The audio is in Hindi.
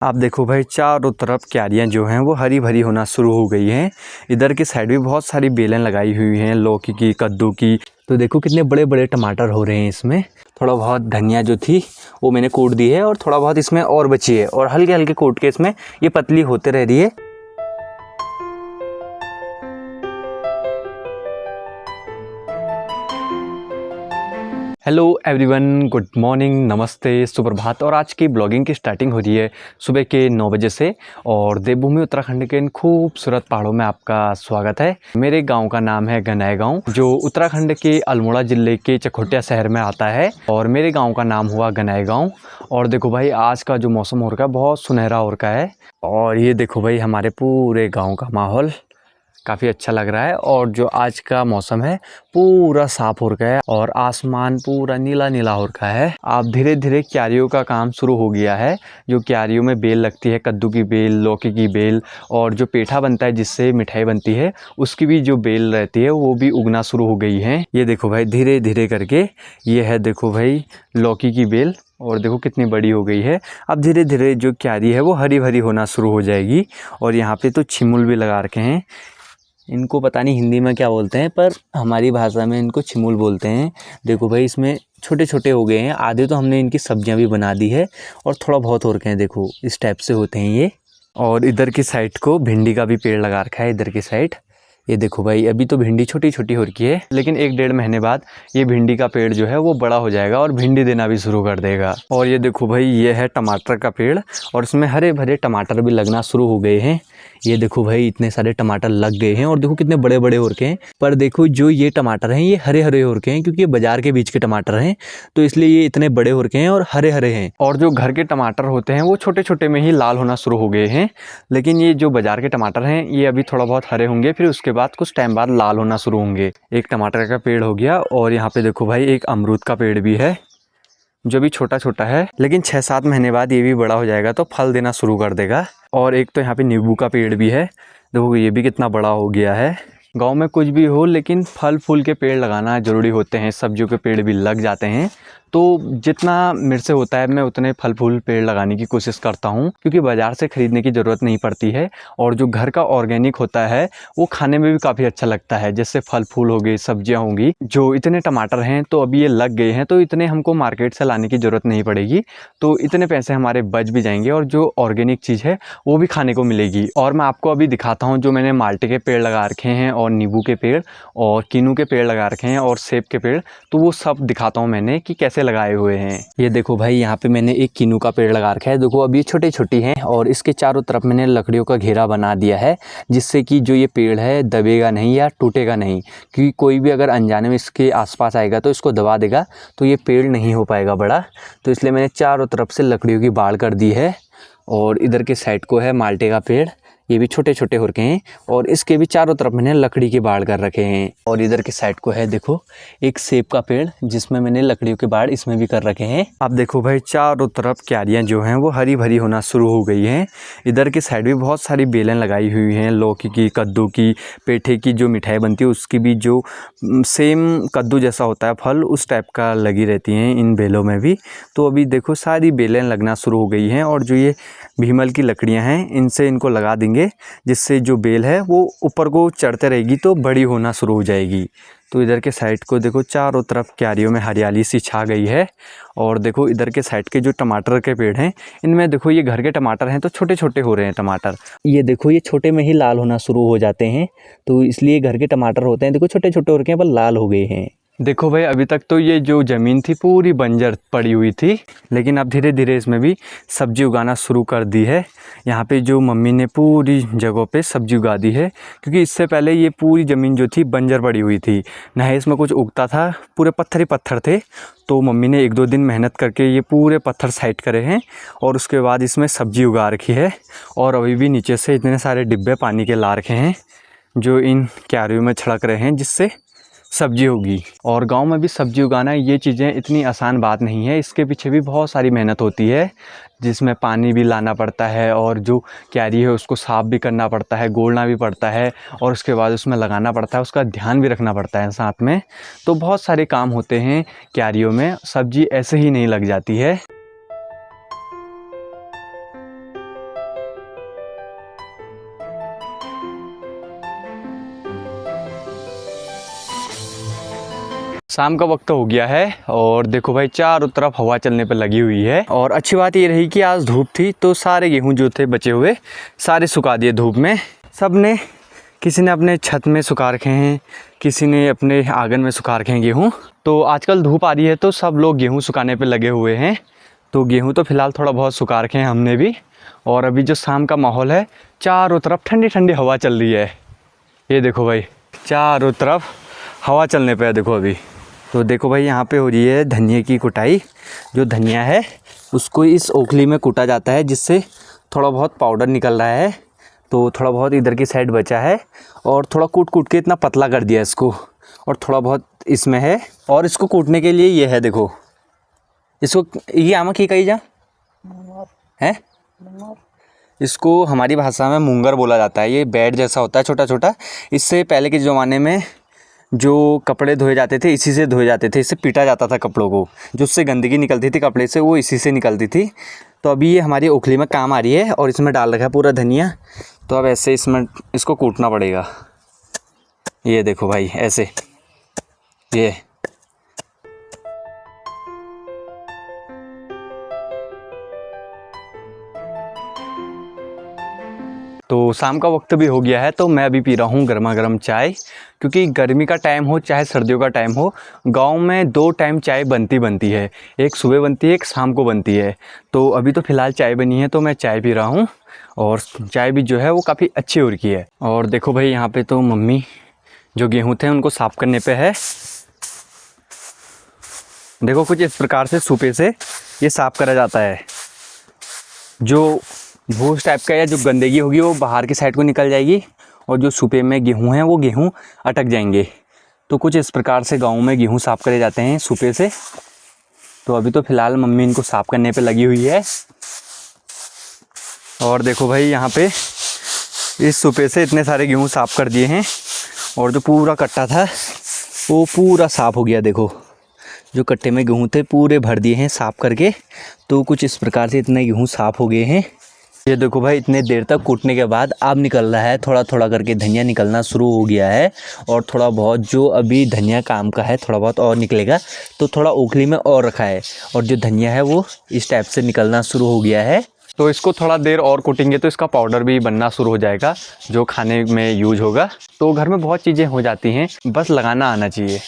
आप देखो भाई, चारों तरफ क्यारियाँ जो हैं वो हरी भरी होना शुरू हो गई हैं। इधर की साइड भी बहुत सारी बेलें लगाई हुई हैं लौकी की, कद्दू की। तो देखो कितने बड़े बड़े टमाटर हो रहे हैं इसमें। थोड़ा बहुत धनिया जो थी वो मैंने कूट दी है और थोड़ा बहुत इसमें और बची है, और हल्के हल्के कूट के इसमें ये पतली होते रह रही है। हेलो एवरीवन, गुड मॉर्निंग, नमस्ते, सुप्रभात। और आज की ब्लॉगिंग की स्टार्टिंग हो रही है सुबह के 9 बजे से। और देवभूमि उत्तराखंड के इन खूबसूरत पहाड़ों में आपका स्वागत है। मेरे गांव का नाम है गनाई गांव, जो उत्तराखंड के अल्मोड़ा जिले के चकोटिया शहर में आता है। और मेरे गाँव का नाम हुआ गनाई गाँव। और देखो भाई, आज का जो मौसम हो रखा है बहुत सुनहरा हो रखा है। और ये देखो भाई, हमारे पूरे गाँव का माहौल काफ़ी अच्छा लग रहा है। और जो आज का मौसम है पूरा साफ हो रखा है और आसमान पूरा नीला नीला हो रखा है। अब धीरे धीरे क्यारियों का काम शुरू हो गया है। जो क्यारियों में बेल लगती है, कद्दू की बेल, लौकी की बेल, और जो पेठा बनता है जिससे मिठाई बनती है उसकी भी जो बेल रहती है वो भी उगना शुरू हो गई है। ये देखो भाई, धीरे धीरे करके ये है, देखो भाई, लौकी की बेल। और देखो कितनी बड़ी हो गई है। अब धीरे धीरे जो क्यारी है वो हरी भरी होना शुरू हो जाएगी। और यहाँ पे तो छिमुल भी लगा रखे हैं। इनको पता नहीं हिंदी में क्या बोलते हैं, पर हमारी भाषा में इनको छिमुल बोलते हैं। देखो भाई, इसमें छोटे छोटे हो गए हैं। आधे तो हमने इनकी सब्जियां भी बना दी है और थोड़ा बहुत हो रखे हैं। देखो इस टाइप से होते हैं ये। और इधर की साइड को भिंडी का भी पेड़ लगा रखा है। इधर की साइड ये देखो भाई, अभी तो भिंडी छोटी छोटी हो रखी है, लेकिन 1-1.5 महीने बाद ये भिंडी का पेड़ जो है वो बड़ा हो जाएगा और भिंडी देना भी शुरू कर देगा। और ये देखो भाई, ये है टमाटर का पेड़ और इसमें हरे भरे टमाटर भी लगना शुरू हो गए हैं। ये देखो भाई, इतने सारे टमाटर लग गए हैं और देखो कितने बड़े बड़े हो रखे हैं। पर देखो, जो ये टमाटर हैं ये हरे हरे हो रखे हैं, क्योंकि ये बाजार के बीच के टमाटर हैं, तो इसलिए ये इतने बड़े हो रखे हैं और हरे हरे हैं। और जो घर के टमाटर होते हैं वो छोटे छोटे में ही लाल होना शुरू हो गए हैं। लेकिन ये जो बाजार के टमाटर हैं ये अभी थोड़ा बहुत हरे होंगे, फिर उसके बाद कुछ टाइम बाद लाल होना शुरू होंगे। एक टमाटर का पेड़ हो गया। और यहाँ पे देखो भाई, एक अमरूद का पेड़ भी है जो भी छोटा छोटा है, लेकिन 6-7 महीने बाद ये भी बड़ा हो जाएगा तो फल देना शुरू कर देगा। और एक तो यहाँ पे नींबू का पेड़ भी है। देखो ये भी कितना बड़ा हो गया है। गांव में कुछ भी हो, लेकिन फल फूल के पेड़ लगाना ज़रूरी होते हैं। सब्जियों के पेड़ भी लग जाते हैं। तो जितना मेरे से होता है मैं उतने फल फूल पेड़ लगाने की कोशिश करता हूँ, क्योंकि बाज़ार से ख़रीदने की ज़रूरत नहीं पड़ती है। और जो घर का ऑर्गेनिक होता है वो खाने में भी काफ़ी अच्छा लगता है। जैसे फल फूल हो गए, सब्जियाँ होंगी। जो इतने टमाटर हैं तो अभी ये लग गए हैं, तो इतने हमको मार्केट से लाने की ज़रूरत नहीं पड़ेगी। तो इतने पैसे हमारे बच भी जाएंगे और जो ऑर्गेनिक चीज़ है वो भी खाने को मिलेगी। और मैं आपको अभी दिखाता हूँ, जो मैंने माल्टे के पेड़ लगा रखे हैं और नींबू के पेड़ और किन्नू के पेड़ लगा रखे हैं और सेब के पेड़, तो वो सब दिखाता हूँ मैंने कि कैसे लगाए हुए हैं। ये देखो भाई, यहाँ पे मैंने एक किन्नू का पेड़ लगा रखा है। देखो अभी ये छोटे छोटी हैं और इसके चारों तरफ मैंने लकड़ियों का घेरा बना दिया है, जिससे कि जो ये पेड़ है दबेगा नहीं या टूटेगा नहीं। क्योंकि कोई भी अगर अनजाने में इसके आसपास आएगा तो इसको दबा देगा, तो ये पेड़ नहीं हो पाएगा बड़ा। तो इसलिए मैंने चारों तरफ से लकड़ियों की बाड़ कर दी है। और इधर के साइड को है माल्टे का पेड़, ये भी छोटे छोटे हो रखे हैं और इसके भी चारों तरफ मैंने लकड़ी के बाड़ कर रखे हैं। और इधर के साइड को है देखो एक सेब का पेड़, जिसमें मैंने लकड़ियों के बाड़ इसमें भी कर रखे हैं। आप देखो भाई, चारों तरफ क्यारियाँ जो हैं वो हरी भरी होना शुरू हो गई हैं। इधर की साइड भी बहुत सारी बेलें लगाई हुई हैं लौकी की, कद्दू की, पेठे की। जो मिठाई बनती है उसकी भी जो सेम कद्दू जैसा होता है फल, उस टाइप का लगी रहती हैं इन बेलों में भी। तो अभी देखो सारी बेलें लगना शुरू हो गई हैं। और जो ये भीमल की लकड़ियां हैं इनसे इनको लगा देंगे, जिससे जो बेल है वो ऊपर को चढ़ते रहेगी तो बड़ी होना शुरू हो जाएगी। तो इधर के साइड को देखो, चारों तरफ क्यारियों में हरियाली सी छा गई है। और देखो इधर के साइड के जो टमाटर के पेड़ हैं, इनमें देखो ये घर के टमाटर हैं तो छोटे छोटे हो रहे हैं टमाटर। ये देखो ये छोटे में ही लाल होना शुरू हो जाते हैं, तो इसलिए घर के टमाटर होते हैं। देखो छोटे छोटे हो रखे हैं पर लाल हो गए हैं। देखो भाई, अभी तक तो ये जो ज़मीन थी पूरी बंजर पड़ी हुई थी, लेकिन अब धीरे धीरे इसमें भी सब्ज़ी उगाना शुरू कर दी है। यहाँ पे जो मम्मी ने पूरी जगहों पे सब्ज़ी उगा दी है, क्योंकि इससे पहले ये पूरी ज़मीन जो थी बंजर पड़ी हुई थी, ना ही इसमें कुछ उगता था, पूरे पत्थर ही पत्थर थे। तो मम्मी ने 1-2 दिन मेहनत करके ये पूरे पत्थर साइड करे हैं और उसके बाद इसमें सब्ज़ी उगा रखी है। और अभी भी नीचे से इतने सारे डिब्बे पानी के ला रखे हैं जो इन क्यारियों में छिड़क रहे हैं, जिससे सब्जी होगी। और गांव में भी सब्जी उगाना, ये चीज़ें इतनी आसान बात नहीं है। इसके पीछे भी बहुत सारी मेहनत होती है, जिसमें पानी भी लाना पड़ता है और जो क्यारी है उसको साफ़ भी करना पड़ता है, गोड़ना भी पड़ता है और उसके बाद उसमें लगाना पड़ता है, उसका ध्यान भी रखना पड़ता है साथ में। तो बहुत सारे काम होते हैं क्यारियों में, सब्जी ऐसे ही नहीं लग जाती है। शाम का वक्त हो गया है और देखो भाई चारों तरफ हवा चलने पर लगी हुई है। और अच्छी बात ये रही कि आज धूप थी तो सारे गेहूं जो थे बचे हुए सारे सुखा दिए धूप में। सब ने, किसी ने अपने छत में सुखा रखे हैं, किसी ने अपने आंगन में सुखा रखे हैं गेहूँ। तो आजकल धूप आ रही है तो सब लोग गेहूँ सुखाने पर लगे हुए हैं। तो गेहूँ तो फ़िलहाल थोड़ा बहुत सुखा रखे हैं हमने भी। और अभी जो शाम का माहौल है, चारों तरफ ठंडी ठंडी हवा चल रही है। ये देखो भाई चारों तरफ हवा चलने पे है देखो अभी। तो देखो भाई यहाँ पे हो रही है धनिया की कुटाई। जो धनिया है उसको इस ओखली में कूटा जाता है जिससे थोड़ा बहुत पाउडर निकल रहा है। तो थोड़ा बहुत इधर की साइड बचा है और थोड़ा कूट कूट के इतना पतला कर दिया इसको, और थोड़ा बहुत इसमें है। और इसको कूटने के लिए ये है देखो, इसको ये आमा की कही जा है, इसको हमारी भाषा में मुंगर बोला जाता है। ये बैट जैसा होता है छोटा छोटा। इससे पहले के ज़माने में जो कपड़े धोए जाते थे इसी से धोए जाते थे, इससे पीटा जाता था कपड़ों को। जो उससे गंदगी निकलती थी कपड़े से वो इसी से निकलती थी। तो अभी ये हमारी ओखली में काम आ रही है और इसमें डाल रखा है पूरा धनिया। तो अब ऐसे इसमें इसको कूटना पड़ेगा। ये देखो भाई ऐसे, ये तो शाम का वक्त भी हो गया है तो मैं अभी पी रहा हूँ गर्मा गर्म चाय। क्योंकि गर्मी का टाइम हो चाहे सर्दियों का टाइम हो, गांव में 2 टाइम चाय बनती है। एक सुबह बनती है, एक शाम को बनती है। तो अभी तो फ़िलहाल चाय बनी है तो मैं चाय पी रहा हूँ। और चाय भी जो है वो काफ़ी अच्छी हो रही है। और देखो भाई यहाँ पे तो मम्मी जो गेहूँ थे उनको साफ़ करने पे है। देखो कुछ इस प्रकार से सूपे से ये साफ़ करा जाता है। जो भूस टाइप का या जो गंदगी होगी वो बाहर की साइड को निकल जाएगी और जो सूपे में गेहूँ हैं वो गेहूँ अटक जाएंगे। तो कुछ इस प्रकार से गाँव में गेहूँ साफ़ करे जाते हैं सूपे से। तो अभी तो फ़िलहाल मम्मी इनको साफ़ करने पे लगी हुई है। और देखो भाई यहाँ पे इस सूपे से इतने सारे गेहूँ साफ़ कर दिए हैं और जो पूरा कट्टा था वो पूरा साफ़ हो गया। देखो जो कट्टे में गेहूँ थे पूरे भर दिए हैं साफ़ करके। तो कुछ इस प्रकार से इतने गेहूँ साफ़ हो गए हैं। ये देखो भाई इतने देर तक कूटने के बाद अब निकल रहा है, थोड़ा थोड़ा करके धनिया निकलना शुरू हो गया है। और थोड़ा बहुत जो अभी धनिया काम का है थोड़ा बहुत और निकलेगा। तो थोड़ा ओखली में और रखा है और जो धनिया है वो इस टाइप से निकलना शुरू हो गया है। तो इसको थोड़ा देर और कूटेंगे तो इसका पाउडर भी बनना शुरू हो जाएगा जो खाने में यूज होगा। तो घर में बहुत चीज़ें हो जाती हैं, बस लगाना आना चाहिए।